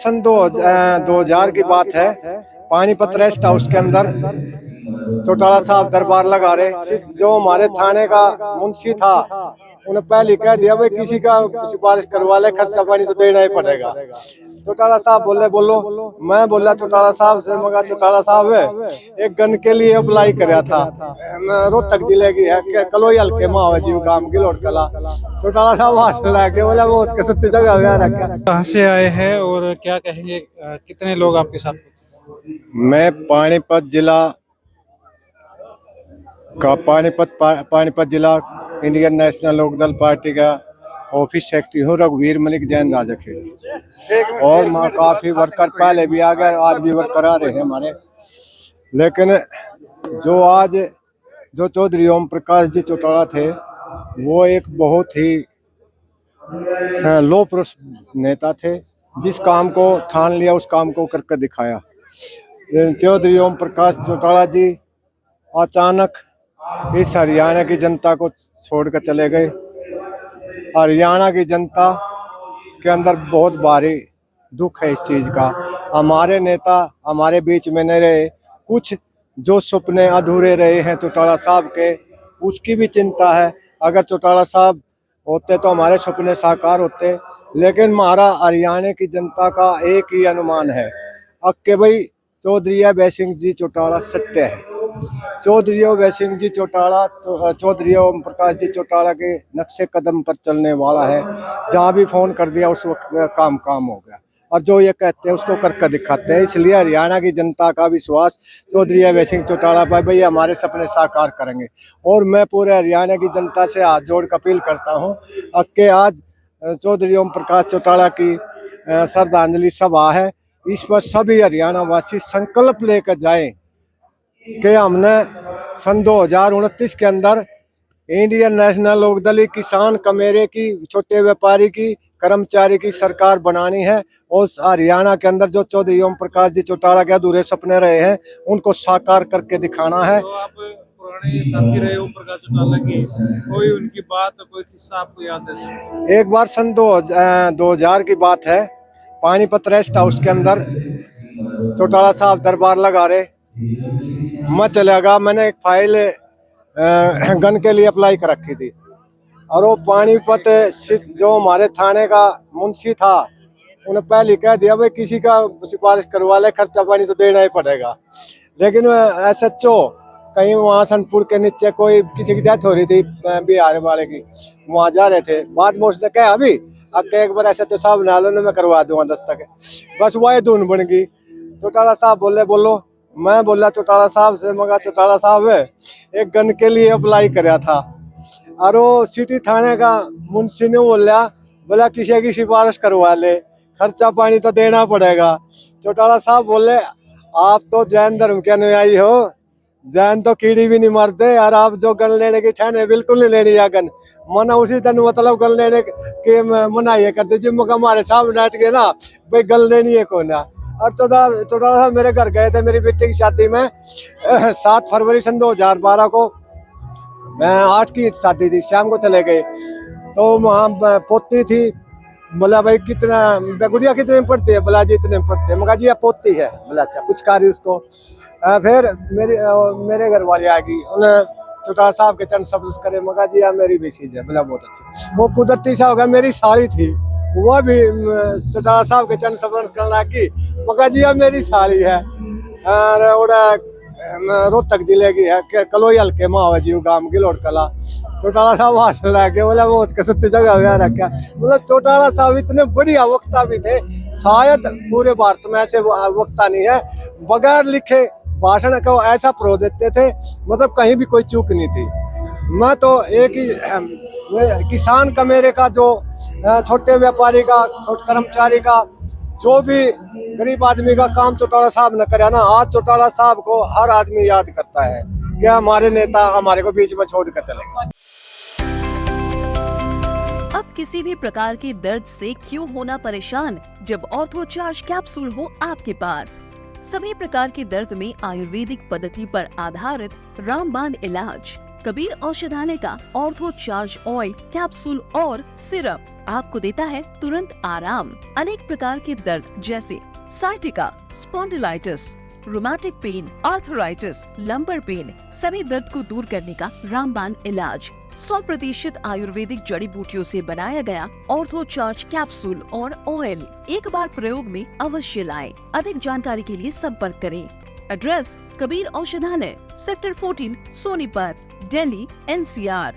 सन 2000 की बात है। पानीपत रेस्ट हाउस के अंदर चौटाला साहब दरबार लगा रहे। जो हमारे थाने का मुंशी था उन्हें पहले कह दिया भाई किसी का सिफारिश करवा ले, खर्चा पानी तो देना ही पड़ेगा। चौटाला साहब बोले बोलो। मैं बोला चौटाला साहब से, मगर चौटाला साहब एक गन के लिए अप्लाई कराया था। रोहतक जिले की है, कलोई हल्के महाजीव गांव की लोट कला। चौटाला साहब हाथ लाके बोला बहुत कसुत्ती जगह में रखा। कहाँ से आए हैं और क्या कहेंगे, कितने लोग आपके साथ थे? मैं पानीपत जिला इंडियन नेशनल लोकदल पार्टी का ऑफिस सेक्रेटरी हूँ, रघुवीर मलिक जैन राजा खेड़ी। और काफी वर्कर पहले भी आ गए, आज भी वर्कर आ रहे हैं हमारे। लेकिन जो चौधरी ओम प्रकाश जी चौटाला थे, वो एक बहुत ही लो पुरुष नेता थे। जिस काम को ठान लिया उस काम को करके दिखाया। चौधरी ओम प्रकाश चौटाला जी अचानक इस हरियाणा की जनता को छोड़कर चले गए। हरियाणा की जनता के अंदर बहुत भारी दुख है इस चीज का। हमारे नेता हमारे बीच में नहीं रहे, कुछ जो सपने अधूरे रहे हैं चौटाला साहब के, उसकी भी चिंता है। अगर चौटाला साहब होते तो हमारे सपने साकार होते। लेकिन हमारा हरियाणा की जनता का एक ही अनुमान है कि भाई चौधरी अभय सिंह जी चौटाला सत्य है। चौधरी अभय सिंह जी चौटाला चौधरी ओम प्रकाश जी चौटाला के नक्शे कदम पर चलने वाला है। जहाँ भी फोन कर दिया उस वक्त काम हो गया, और जो ये कहते हैं उसको करके दिखाते हैं। इसलिए हरियाणा की जनता का विश्वास चौधरी अभय सिंह चौटाला पर भाई हमारे सपने साकार करेंगे। और मैं पूरे हरियाणा की जनता से हाथ जोड़ कर अपील करता हूँ कि आज चौधरी ओम प्रकाश चौटाला की श्रद्धांजलि सभा है। इस पर सभी हरियाणा वासी संकल्प लेकर जाएं कि हमने सन 2029 के अंदर इंडियन नेशनल लोकदल किसान कमेरे की, छोटे व्यापारी की, कर्मचारी की सरकार बनानी है। और हरियाणा के अंदर जो चौधरी ओम प्रकाश जी चौटाला के अधूरे सपने रहे हैं उनको साकार करके दिखाना है। तो आप पुराने साथी रहे ओम प्रकाश चौटाला की, कोई उनकी बात, कोई किस्सा आपको याद है? एक बार सन 2000 की बात है। पानीपत रेस्ट हाउस के अंदर चौटाला साहब दरबार लगा रहे। मैं चला गया, मैंने एक फाइल गन के लिए अप्लाई कर रखी थी। और वो पानीपत जो हमारे थाने का मुंशी था उन्हें पहले कह दिया भाई किसी का सिफारिश करवा ले, खर्चा पानी तो देना ही पड़ेगा। लेकिन SHO कहीं वहाँ सनपुर के नीचे कोई किसी की डेथ हो रही थी बिहार वाले की, वहाँ जा रहे थे। बाद में उसने कहा अभी एक बार SHO साहब ना लो, मैं करवा दूंगा दस्तक। बस वही धुन बन गई। चौटाला साहब बोले बोलो। मैं बोला चौटाला साहब से, मगर चौटाला साहब एक गन के लिए अप्लाई कराया था। और वो सिटी थाने का मुंशी ने बोला किसी की सिफारिश करवा ले, खर्चा पानी तो देना पड़ेगा। चौटाला साहब बोले आप तो जैन धर्म के अनुयायी हो, जैन तो कीड़ी भी नहीं मारते। और आप जो गन लेने की ठाने बिल्कुल नहीं लेनी है गन, मना उसी दिन मतलब गन लेने के मनाही कर दीजिए। मगर हमारे साहब नाट के ना भाई गन लेनी है कौन है। और चौटाला साहब मेरे घर गए थे मेरी बेटी की शादी में 7 फरवरी सन 2012 को। मैं 8 की शादी थी, शाम को चले गए। तो वहाँ पोती थी। बोला भाई कितना गुड़िया कितने पढ़ती है? बोला जी इतने पढ़ते हैं। मगर जी पोती है। बोला अच्छा कुछ कार्य उसको। फिर मेरे घर वाले आ गई, उन्हें चौटाला साहब के चरण शब्द करे। मगर जी मेरी मिसेज है। बोला बहुत अच्छी। वो कुदरती सा होगा मेरी साड़ी थी, वो भी चौटाला साहब के चरण शब्द करना की। मगर जी मेरी साड़ी है। और रोहतक जिले की है, कलोई हल्के महाजीव गांव की लोट कला। चौटाला साहब हाथ लाके बोला बहुत कसुत्ती जगह में रखा। मतलब चौटाला साहब इतने बढ़िया वक्ता भी थे, शायद पूरे भारत में ऐसे वक्ता नहीं है। बगैर लिखे भाषण को ऐसा प्रो देते थे, मतलब कहीं भी कोई चूक नहीं थी। मैं तो एक ही किसान का मेरे का, जो छोटे व्यापारी का, छोटे कर्मचारी का, जो भी गरीब आदमी का काम चौटाला साहब ने कराया ना, आज चौटाला साहब को हर आदमी याद करता है कि हमारे नेता हमारे को बीच में छोड़ कर चले गए। अब किसी भी प्रकार के दर्द से क्यों होना परेशान, जब ऑर्थो चार्ज कैप्सूल हो आपके पास। सभी प्रकार के दर्द में आयुर्वेदिक पद्धति पर आधारित रामबाण इलाज। कबीर औषधालय का ऑर्थो चार्ज ऑयल, कैप्सूल और सिरप आपको देता है तुरंत आराम। अनेक प्रकार के दर्द जैसे sciatica, spondylitis, rheumatic pain, arthritis, lumbar pain, सभी दर्द को दूर करने का रामबाण इलाज 100% आयुर्वेदिक जड़ी बूटियों से बनाया गया ऑर्थो चार्ज कैप्सूल और ऑयल एक बार प्रयोग में अवश्य लाएं। अधिक जानकारी के लिए संपर्क करें। एड्रेस कबीर औषधालय, सेक्टर 14, सोनीपत, दिल्ली, NCR।